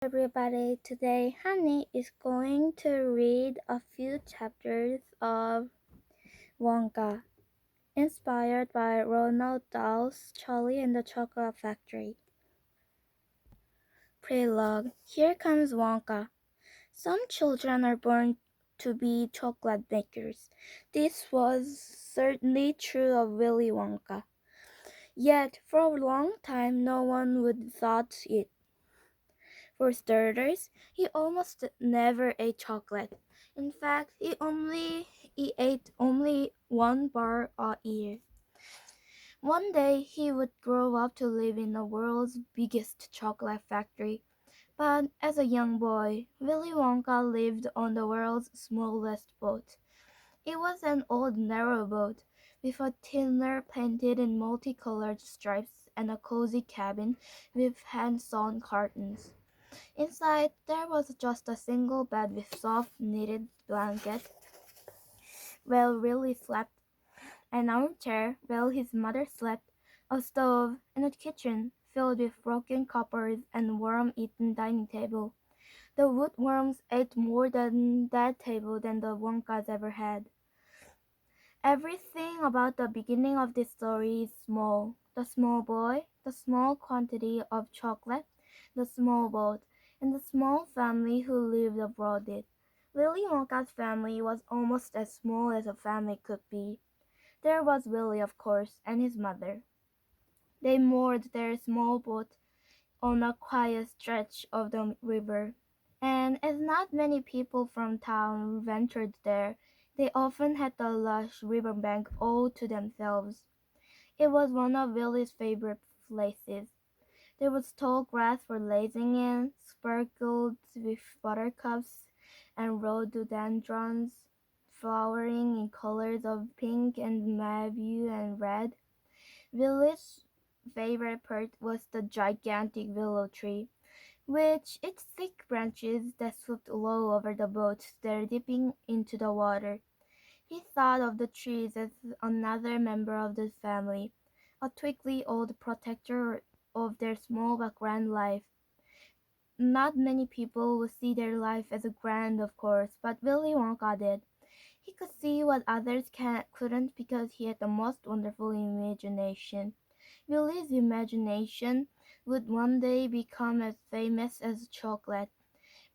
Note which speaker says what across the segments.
Speaker 1: Everybody, today Hani is going to read a few chapters of Wonka, inspired by Ronald Dahl's Charlie and the Chocolate Factory. Prologue. Here comes Wonka. Some children are born to be chocolate makers. This was certainly true of Willy Wonka. Yet, for a long time, no one would thought it. For starters, he almost never ate chocolate. In fact, he ate only one bar a year. One day he would grow up to live in the world's biggest chocolate factory. But as a young boy, Willy Wonka lived on the world's smallest boat. It was an old narrow boat with a thinner painted in multicolored stripes and a cozy cabin with hand-sewn curtains. Inside, there was just a single bed with soft knitted blanket where Willie slept, an armchair where his mother slept, a stove, and a kitchen filled with broken coppers and worm-eaten dining table. The woodworms ate more than that table than the Wonkas ever had. Everything about the beginning of this story is small. The small boy, the small quantity of chocolate, the small boat, and the small family who lived aboard it. Willy Wonka's family was almost as small as a family could be. There was Willy, of course, and his mother. They moored their small boat on a quiet stretch of the river, and as not many people from town ventured there, they often had the lush riverbank all to themselves. It was one of Willy's favorite places. There was tall grass for lazing in, sprinkled with buttercups and rhododendrons, flowering in colors of pink and mauve and red. Willy's favorite part was the gigantic willow tree, with its thick branches that swooped low over the boat there dipping into the water. He thought of the trees as another member of the family, a twiggly old protector of their small but grand life. Not many people would see their life as grand, of course, but Willy Wonka did. He could see what couldn't because he had the most wonderful imagination. Willy's imagination would one day become as famous as chocolate.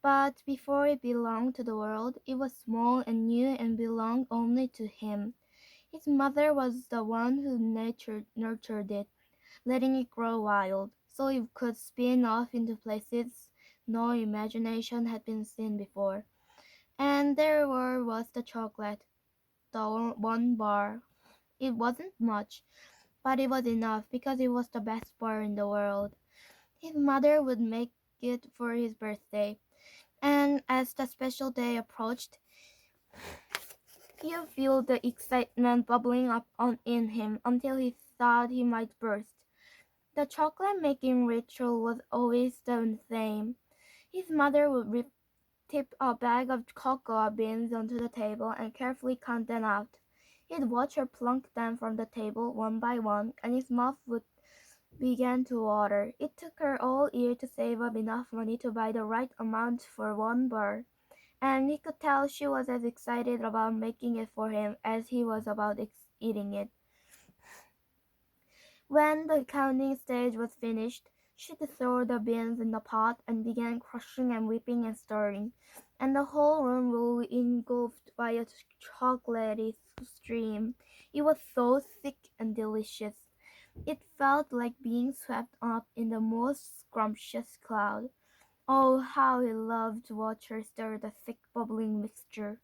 Speaker 1: But before it belonged to the world, it was small and new and belonged only to him. His mother was the one who nurtured it, letting it grow wild, so it could spin off into places no imagination had been seen before. And was the chocolate, the one bar. It wasn't much, but it was enough because it was the best bar in the world. His mother would make it for his birthday, and as the special day approached, he felt the excitement bubbling up in him until he thought he might burst. The chocolate making ritual was always the same. His mother would tip a bag of cocoa beans onto the table and carefully count them out. He'd watch her plunk them from the table one by one, and his mouth would begin to water. It took her all year to save up enough money to buy the right amount for one bar, and he could tell she was as excited about making it for him as he was about eating it. When the counting stage was finished, she'd throw the beans in the pot and began crushing and whipping and stirring, and the whole room was engulfed by a chocolatey stream. It was so thick and delicious. It felt like being swept up in the most scrumptious cloud. Oh, how he loved to watch her stir the thick bubbling mixture.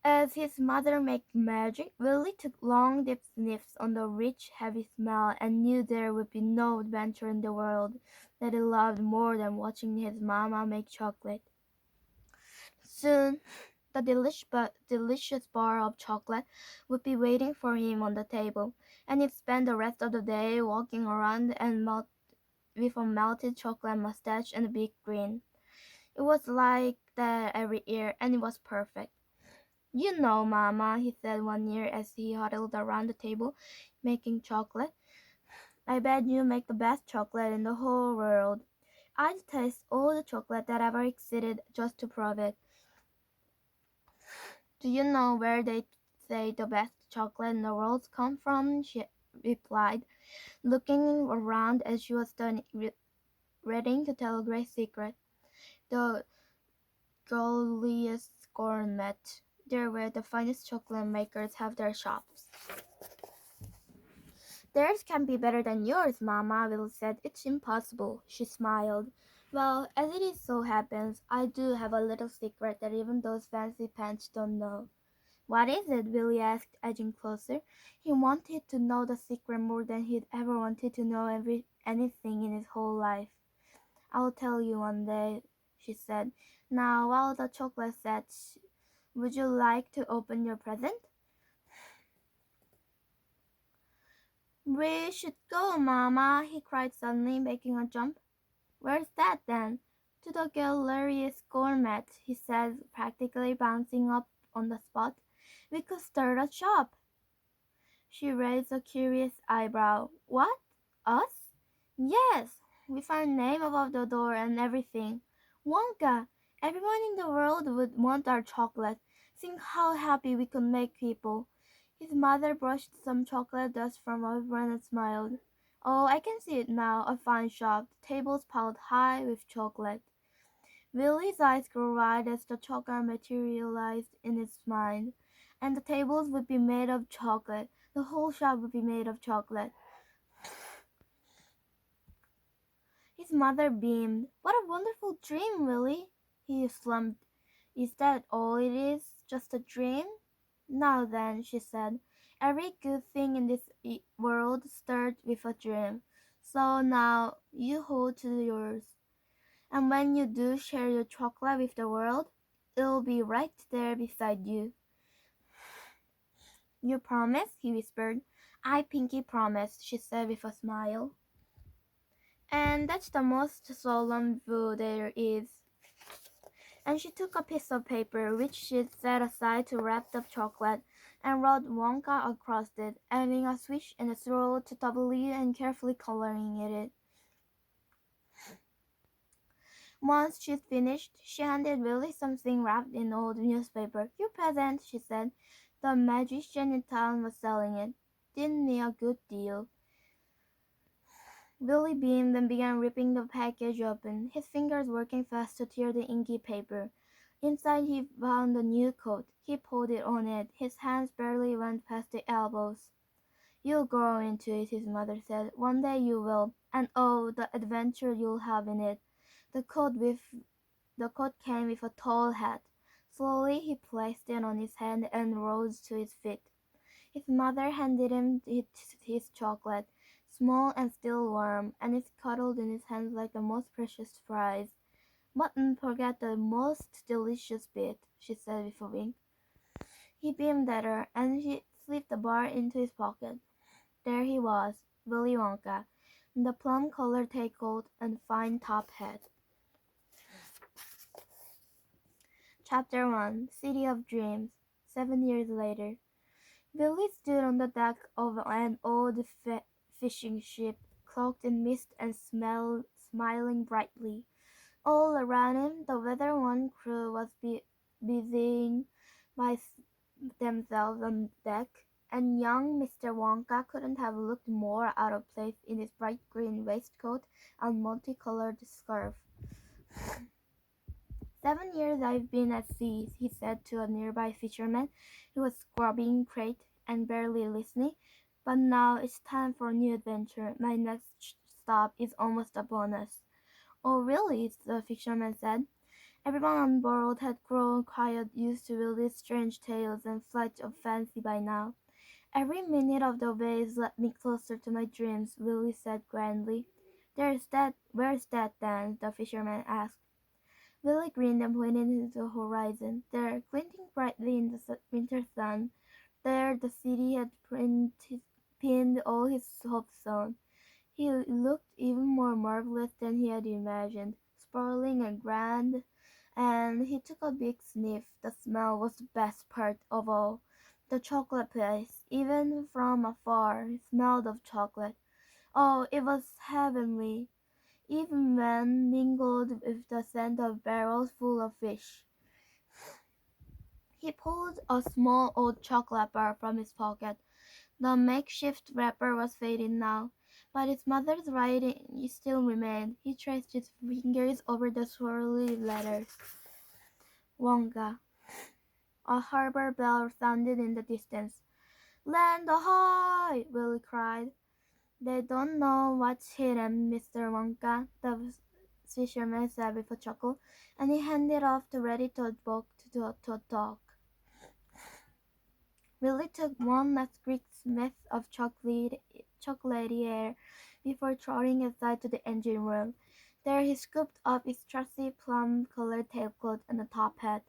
Speaker 1: As his mother made magic, Willie took long deep sniffs on the rich, heavy smell and knew there would be no adventure in the world that he loved more than watching his mama make chocolate. Soon, the delicious bar of chocolate would be waiting for him on the table, and he'd spend the rest of the day walking around with a melted chocolate mustache and a big grin. It was like that every year, and it was perfect. You know, Mama, he said one year as he huddled around the table making chocolate. I bet you make the best chocolate in the whole world. I'd taste all the chocolate that ever existed just to prove it. Do you know where they say the best chocolate in the world comes from? She replied, looking around as she was done ready to tell a great secret. The Galeries Gourmet. There where the finest chocolate makers have their shops. Theirs can be better than yours, Mama, Will said. It's impossible. She smiled. Well, as it is so happens, I do have a little secret that even those fancy pants don't know. What is it? Willie asked, edging closer. He wanted to know the secret more than he'd ever wanted to know anything in his whole life. I'll tell you one day, she said. Now, while the chocolate sets, would you like to open your present? We should go, Mama, he cried suddenly, making a jump. Where's that then? To the Galeries Gourmet, he said, practically bouncing up on the spot. We could start a shop. She raised a curious eyebrow. What? Us? Yes. We found name above the door and everything. Wonka! Everyone in the world would want our chocolate. Think how happy we could make people. His mother brushed some chocolate dust from her apron and smiled. Oh, I can see it now, a fine shop, tables piled high with chocolate. Willie's eyes grew wide as the chocolate materialized in his mind. And the tables would be made of chocolate. The whole shop would be made of chocolate. His mother beamed. What a wonderful dream, Willie. He slumped. Is that all it is? Just a dream? Now then, she said, every good thing in this world starts with a dream. So now you hold to yours. And when you do share your chocolate with the world, it'll be right there beside you. You promise? He whispered. I pinky promise, she said with a smile. And that's the most solemn vow there is. And she took a piece of paper which she'd set aside to wrap the chocolate and wrote Wonka across it, adding a swish and a swirl to W and carefully coloring it. Once she'd finished, she handed Willie something wrapped in old newspaper. Your present, she said. The magician in town was selling it. Didn't he a good deal? Willie beamed and began ripping the package open, his fingers working fast to tear the inky paper. Inside he found a new coat. He pulled it on it. His hands barely went past the elbows. You'll grow into it, his mother said. One day you will. And oh, the adventure you'll have in it. The coat came with a tall hat. Slowly he placed it on his head and rose to his feet. His mother handed him his chocolate, small and still warm, and it cuddled in his hands like the most precious prize. Mustn't forget the most delicious bit, she said with a wink. He beamed at her, and he slipped the bar into his pocket. There he was, Willy Wonka, in the plum-colored tailcoat and fine top hat. Chapter 1 City of Dreams 7 years later. Willie stood on the deck of an old fishing ship, cloaked in mist and smiling brightly. All around him, the weather-worn crew was busying by themselves on deck, and young Mr. Wonka couldn't have looked more out of place in his bright green waistcoat and multicolored scarf. 7 years I've been at sea, he said to a nearby fisherman who was scrubbing crate and barely listening. But now it's time for a new adventure. My next stop is almost upon us. Oh, really? The fisherman said. Everyone on board had grown quite used to Willie's strange tales and flights of fancy by now. Every minute of the waves led me closer to my dreams, Willie said grandly. Where's that then? The fisherman asked. Willie grinned and pointed into the horizon. There, glinting brightly in the winter sun, there the city had pinned all his hopes on. He looked even more marvelous than he had imagined, sprawling and grand, and he took a big sniff. The smell was the best part of all. The chocolate place, even from afar, smelled of chocolate. Oh, it was heavenly. even when mingled with the scent of barrels full of fish. He pulled a small old chocolate bar from his pocket. The makeshift wrapper was fading now, but his mother's writing still remained. He traced his fingers over the swirly letters. Wonka. A harbor bell sounded in the distance. "Land ahoy!" Willie cried. "They don't know what's hit 'em, Mr. Wonka," the fisherman said with a chuckle, and he handed off the ready-told book to a dog. Willie took one last quick sniff of chocolatey air before trotting aside to the engine room. There he scooped up his trusty plum-colored tablecloth and a top hat,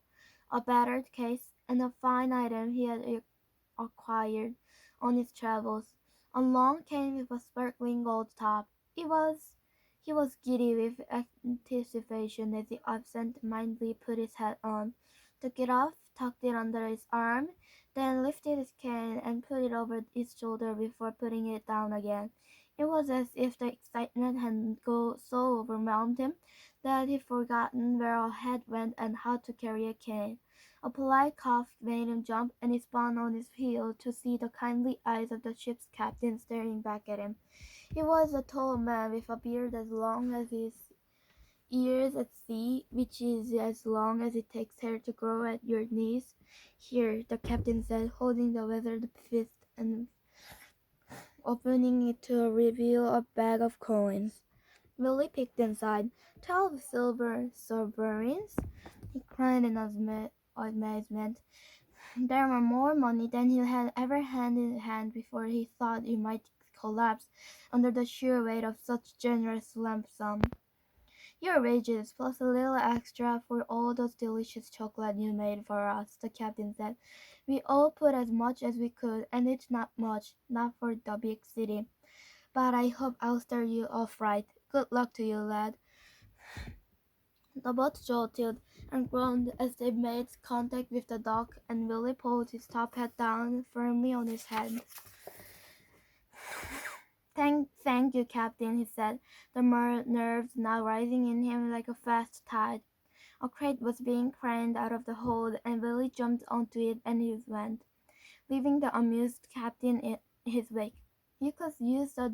Speaker 1: a battered case, and a fine item he had acquired on his travels, a long cane with a sparkling gold top. He was giddy with anticipation as he absent-mindedly put his hat on, took it off, tucked it under his arm, then lifted his cane and put it over his shoulder before putting it down again. It was as if the excitement had so overwhelmed him that he'd forgotten where a hat went and how to carry a cane. A polite cough made him jump, and he spun on his heel to see the kindly eyes of the ship's captain staring back at him. He was a tall man with a beard as long as his ears at sea, which is as long as it takes hair to grow at your knees. "Here," the captain said, holding the weathered fist and opening it to reveal a bag of coins. Willie peeked inside. 12 silver sovereigns? He cried in amazement. There were more money than he had ever had in hand before. He thought he might collapse under the sheer weight of such generous lump sum. "Your wages, plus a little extra for all those delicious chocolate you made for us," the captain said. "We all put as much as we could, and it's not much, not for the big city. But I hope I'll start you off right. Good luck to you, lad." The boat jolted and groaned as they made contact with the dock, and Willie pulled his top hat down firmly on his head. Thank you, Captain," he said, the nerves now rising in him like a fast tide. A crate was being craned out of the hold, and Willie jumped onto it and he went, leaving the amused captain in his wake. "You could use the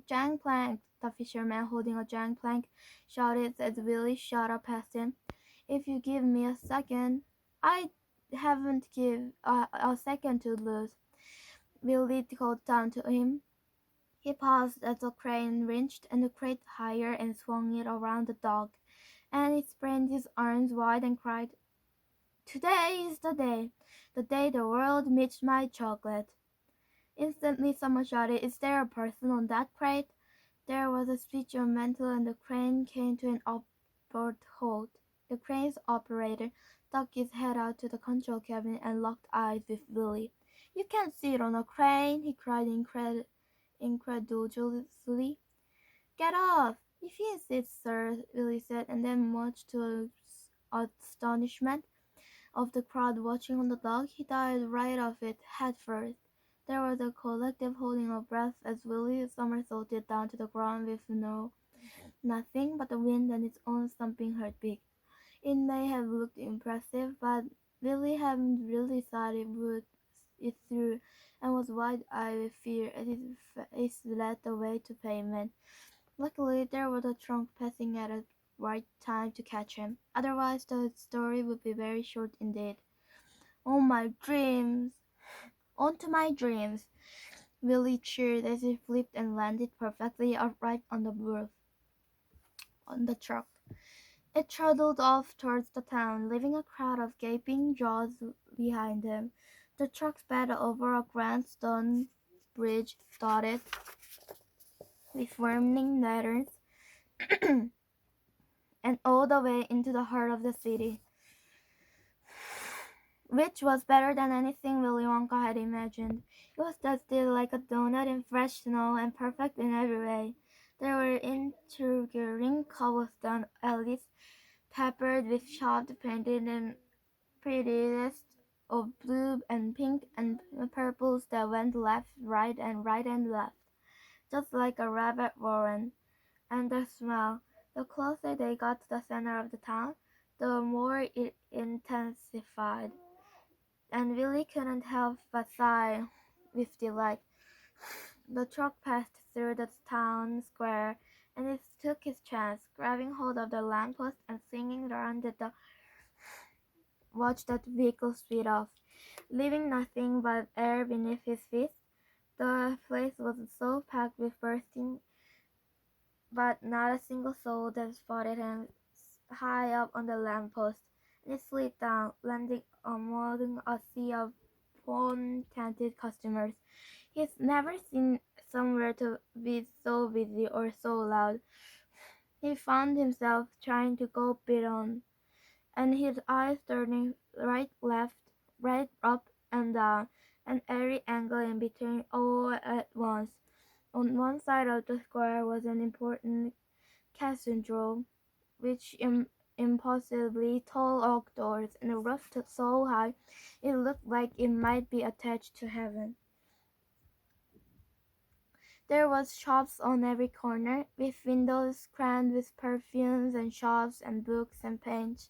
Speaker 1: gangplank," the fisherman holding a gangplank shouted as Willie shot up past him. "If you give me a second—" "I haven't a second to lose," Willie called down to him. He paused as the crane wrenched the crate higher and swung it around the dog, and he spread his arms wide and cried, "Today is the day the world meets my chocolate." Instantly someone shouted, "Is there a person on that crate?" There was a switch of mantle and the crane came to an abrupt halt. The crane's operator stuck his head out to the control cabin and locked eyes with Willie. "You can't sit on a crane," he cried incredulously. "Get off!" "If he insists, sir," Willie said, and then, much to the astonishment of the crowd watching on the dock, he dived right off it, head first. There was a collective holding of breath as Willie somersaulted down to the ground with nothing but the wind and its own thumping heartbeat. It may have looked impressive, but Willie hadn't really thought it through, and was wide-eyed with fear as his face led the way to pavement. Luckily, there was a trunk passing at the right time to catch him. Otherwise, the story would be very short indeed. "Oh, my dreams! On to my dreams!" Willie cheered as he flipped and landed perfectly upright on the roof on the truck. It trundled off towards the town, leaving a crowd of gaping jaws behind him. The truck sped over a grand stone bridge dotted with warning letters and all the way into the heart of the city, which was better than anything Willy Wonka had imagined. It was dusty like a donut in fresh snow and perfect in every way. There were intriguing cobblestone alleys peppered with shops painted in prettiest of blue and pink and purples that went left, right and left, just like a rabbit warren. And the smell. The closer they got to the center of the town, the more it intensified, and Willie couldn't help but sigh with delight. The truck passed through the town square, and he took his chance, grabbing hold of the lamppost and swinging around it to watch that vehicle speed off, leaving nothing but air beneath his feet. The place was so packed with bursting, but not a single soul that spotted him high up on the lamppost, and he slid down, landing among a sea of phone-tinted customers. He's never seen somewhere to be so busy or so loud. He found himself trying to go bit on, and his eyes turning right, left, right, up, and down, and every angle in between all at once. On one side of the square was an important cathedral, which impossibly tall oak doors and a roof so high it looked like it might be attached to heaven. There was shops on every corner, with windows crammed with perfumes and shops and books and paints.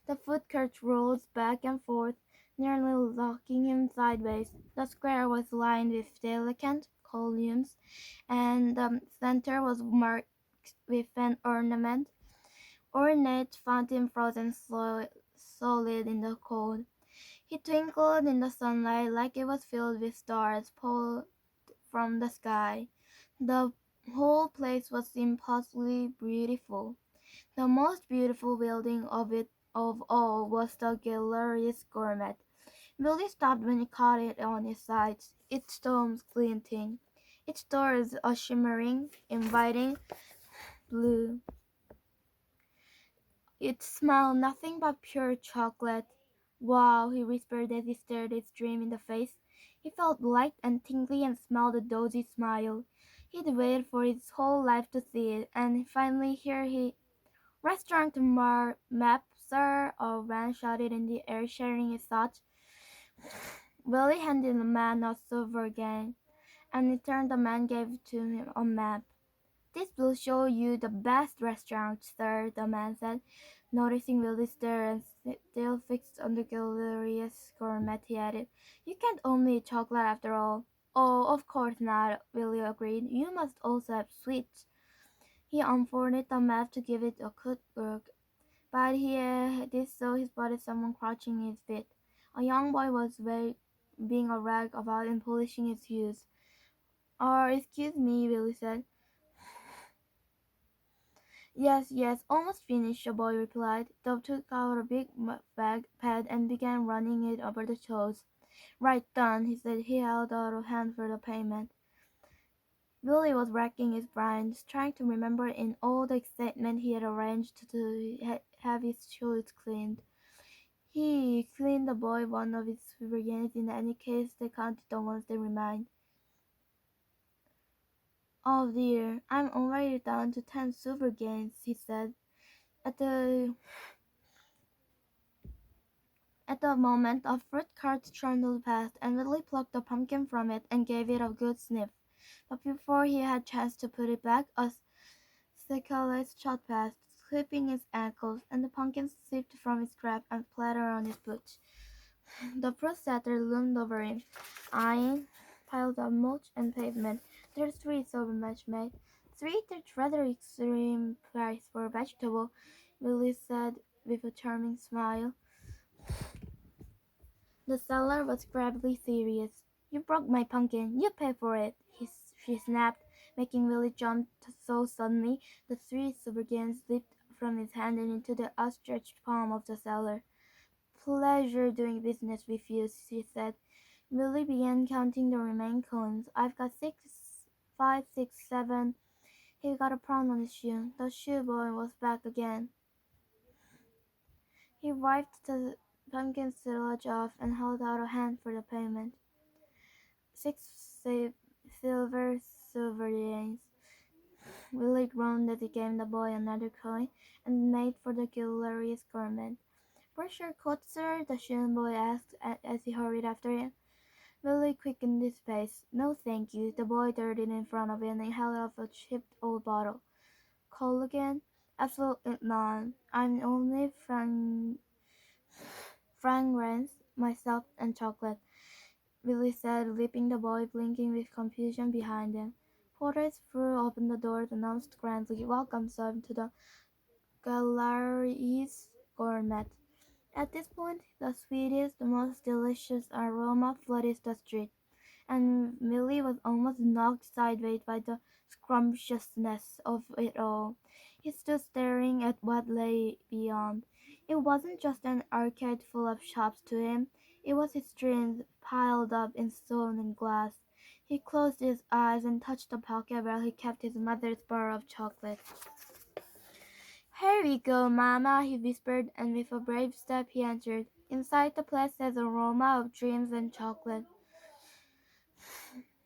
Speaker 1: The food court rolled back and forth, nearly knocking him sideways. The square was lined with delicate columns, and the center was marked with an ornate fountain frozen solid in the cold. He twinkled in the sunlight like it was filled with stars pulled from the sky. The whole place was impossibly beautiful. The most beautiful building of all was the Galeries Gourmet. Billy stopped when he caught it on his sides, its domes glinting, its doors a shimmering, inviting blue. It smelled nothing but pure chocolate. Wow, he whispered as he stared his dream in the face. He felt light and tingly and smelled a dozy smile. He'd waited for his whole life to see it, and finally here he restaurant map, sir, a man shouted in the air, sharing his thoughts. Willie handed the man a silver game, and in turn the man gave to him a map. This will show you the best restaurant, sir, the man said, noticing Willie's stare and still fixed on the Galeries Gourmet. He added, "You can't only eat chocolate after all." "Oh, of course not," Willie agreed. "You must also have sweets." He unfolded the map to give it a good look, but he did so he spotted someone crouching in his feet. A young boy was being a rag about and polishing his shoes. Excuse me," Willie said. "Yes, yes, almost finished," the boy replied. Dove took out a big bag pad and began running it over the toes. "Right done," he said. He held out a hand for the payment. Willie was racking his brains, trying to remember in all the excitement he had arranged to have his shoes cleaned. He cleaned the boy one of his silver guineas in any case. They counted the ones that remained. "Oh dear, I'm already down to 10 silver guineas," he said. At the At the moment a fruit cart trundled past, and Willie plucked a pumpkin from it and gave it a good sniff. But before he had chance to put it back, a cyclist shot past, clipping his ankles, and the pumpkin slipped from his grip and splattered on his boots. The fruit setter loomed over him, eyeing piles of mulch and pavement. "There's 3 silver much, mate." "3? That's rather extreme price for a vegetable," Willie said with a charming smile. The seller was gravely serious. "You broke my pumpkin. You pay for it," she snapped, making Willie jump so suddenly the 3 silver guineas leaped from his hand and into the outstretched palm of the seller. "Pleasure doing business with you," she said. Willie began counting the remaining coins. "I've got 6, 5, 6, 7." He got a prong on his shoe. The shoe boy was back again. He wiped the pumpkin silage off and held out a hand for the payment. 6 silver guineas. Willie groaned as he gave the boy another coin and made for the Galeries Gourmet. "Where's your coat, sir?" the shoe boy asked as he hurried after him. Willie quickened his pace. "No, thank you." The boy darted in front of him and held up a chipped old bottle. "Call again?" Absolutely none. I'm only fragrance, myself, and chocolate, Willie said, leaping the boy, blinking with confusion behind him. Porters threw open the door and announced grandly, "Welcome, sir, to the Galeries Gourmet." At this point, the sweetest, the most delicious aroma flooded the street, and Millie was almost knocked sideways by the scrumptiousness of it all. He stood staring at what lay beyond. It wasn't just an arcade full of shops to him, it was his dreams piled up in stone and glass. He closed his eyes and touched the pocket where he kept his mother's bar of chocolate. "Here we go, Mamma," he whispered, and with a brave step he entered. Inside the place was an aroma of dreams and chocolate.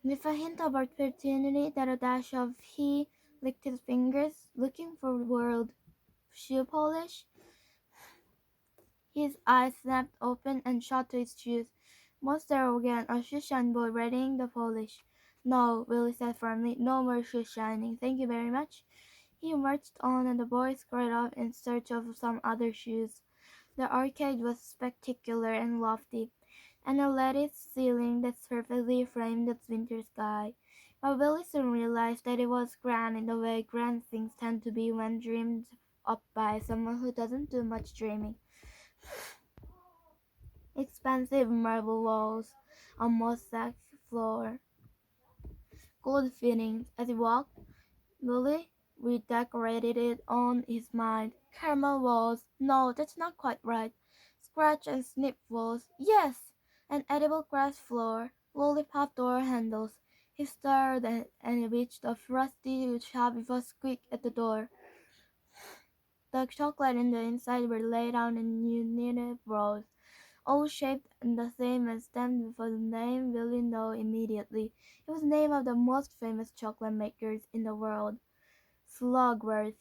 Speaker 1: With a hint of opportunity that a dash of he licked his fingers, looking for world shoe polish. His eyes snapped open and shot to his shoes. Was there again a shoe shine boy readying the polish? "No," Willie said firmly. "No more shoe shining. Thank you very much." He marched on and the boy scurried off in search of some other shoes. The arcade was spectacular and lofty, and a latticed ceiling that perfectly framed the winter sky. But Willie soon realized that it was grand in the way grand things tend to be when dreamed up by someone who doesn't do much dreaming. Expensive marble walls, a mosaic floor, gold fittings. As he walked, Willie redecorated it on his mind. Caramel walls. No, that's not quite right. Scratch and snip walls. Yes! An edible grass floor. Lollipop door handles. He stirred and reached a rusty shop with a squeak at the door. The chocolate in the inside were laid out in united rows, all shaped and the same and stamped with a name Willie knew immediately. It was the name of the most famous chocolate makers in the world. Slugworth.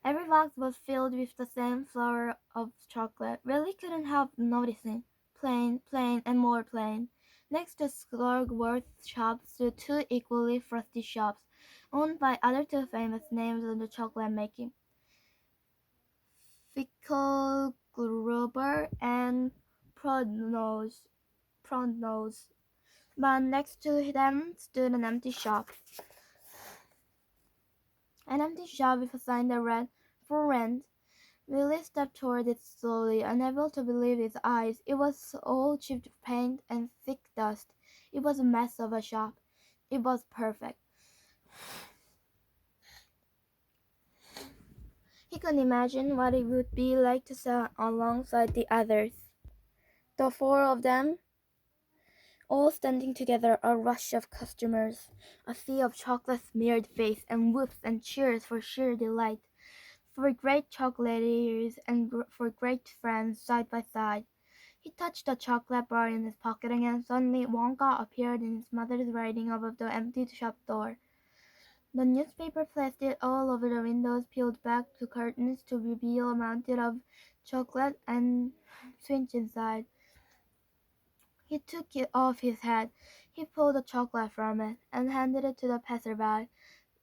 Speaker 1: Every box was filled with the same flower of chocolate. Willie couldn't help noticing. Plain, plain, and more plain. Next to Slugworth's shop stood two equally frosty shops, owned by other two famous names in the chocolate making, Fickle Gruber and Prodnose. Prodnose. But next to them stood an empty shop with a sign that read, "For rent." Willie stepped toward it slowly, unable to believe his eyes. It was all chipped paint and thick dust. It was a mess of a shop. It was perfect. He could imagine what it would be like to sell alongside the others. The four of them, all standing together, a rush of customers, a sea of chocolate smeared face, and whoops and cheers for sheer delight. For great chocolatiers and for great friends side by side. He touched the chocolate bar in his pocket again. Suddenly Wonka appeared in his mother's writing above the empty shop door. The newspaper plastered all over the windows peeled back the curtains to reveal a mountain of chocolate and sweets inside. He took it off his head. He pulled the chocolate from it and handed it to the passerby.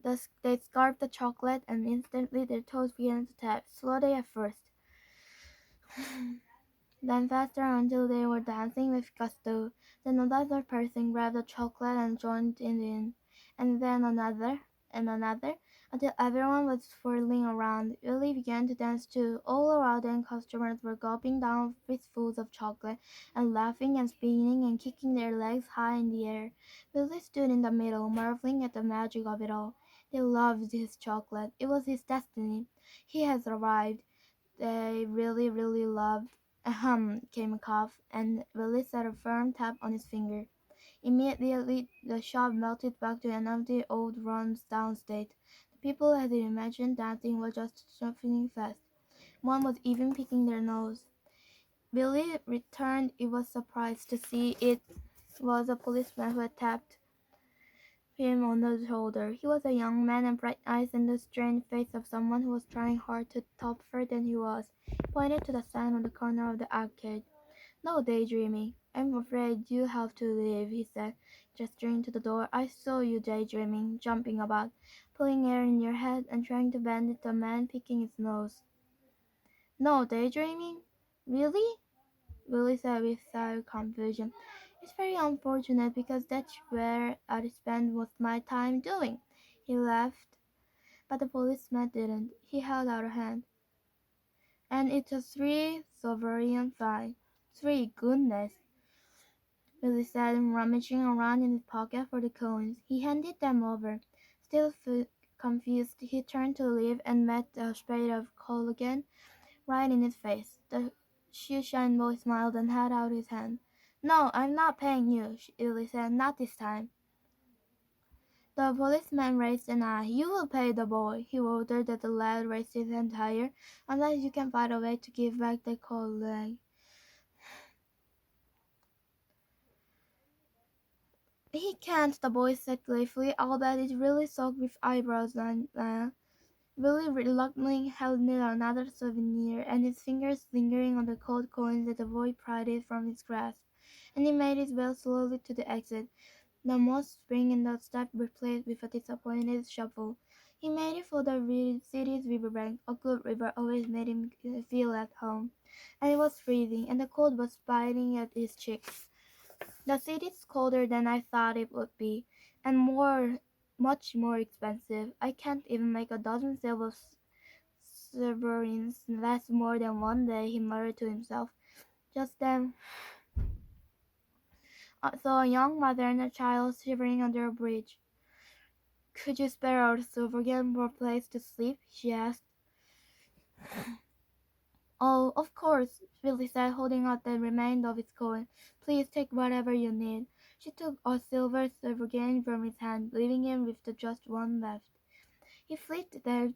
Speaker 1: They scarfed the chocolate, and instantly their toes began to tap, slowly at first, then faster until they were dancing with gusto. Then another person grabbed the chocolate and joined in, and then another, and another, until everyone was swirling around. Willie began to dance too. All around them customers were gulping down fistfuls of chocolate, and laughing and spinning and kicking their legs high in the air. Willie stood in the middle, marveling at the magic of it all. They loved his chocolate. It was his destiny. He has arrived. They really, really loved. Ahem, came a cough, and Willie set a firm tap on his finger. Immediately the shop melted back to an empty old run-down state. The people as he imagined dancing were just shuffling fast. One was even picking their nose. Willie returned. He was surprised to see it was a policeman who had tapped him on the shoulder. He was a young man and bright eyes and the strained face of someone who was trying hard to tougher than he was. He pointed to the sign on the corner of the arcade. "No daydreaming. I'm afraid you have to leave," he said, gesturing to the door. "I saw you daydreaming, jumping about, pulling air in your head, and trying to bend it to a man picking his nose." "No daydreaming? Really?" Willie said without confusion. "It's very unfortunate because that's where I spend most of my time doing." He laughed, but the policeman didn't. He held out a hand. "And it's a 3 sovereign fine." "Three, goodness," Willie said, rummaging around in his pocket for the coins. He handed them over. Still confused, he turned to leave and met a spray of coal again, right in his face. The shoeshine boy smiled and held out his hand. "No, I'm not paying you," Willie said. "Not this time." The policeman raised an eye. "You will pay the boy," he ordered as the lad raised his hand higher, "unless you can find a way to give back the coal leg." "He can't," the boy said gleefully. "I'll bet it's really soaked with eyebrows and Willie reluctantly handed another souvenir, and his fingers lingering on the cold coins as the boy pried it from his grasp, and he made his way slowly to the exit. The moss spring in the step replaced with a disappointed shuffle. He made it for the city's riverbank. A good river always made him feel at home, and it was freezing, and the cold was biting at his cheeks. "The city's colder than I thought it would be, and much more expensive. I can't even make a dozen silver sovereigns last more than one day," he muttered to himself. Just then I saw a young mother and a child shivering under a bridge. "Could you spare our sovereign for a place to sleep?" she asked. "Oh, of course," Billy said, holding out the remainder of his coin. "Please take whatever you need." She took a silver sovereign from his hand, leaving him with just one left. He flicked the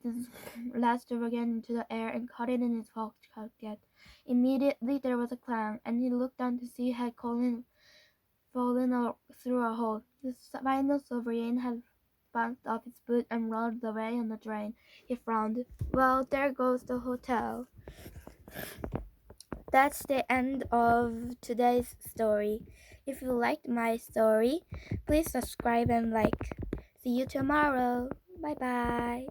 Speaker 1: last sovereign into the air and caught it in his pocket. Immediately there was a clang, and he looked down to see it had fallen through a hole. The final sovereign had bounced off his boot and rolled away on the drain. He frowned. "Well, there goes the hotel." That's the end of today's story. If you liked my story, please subscribe and like. See you tomorrow. Bye bye.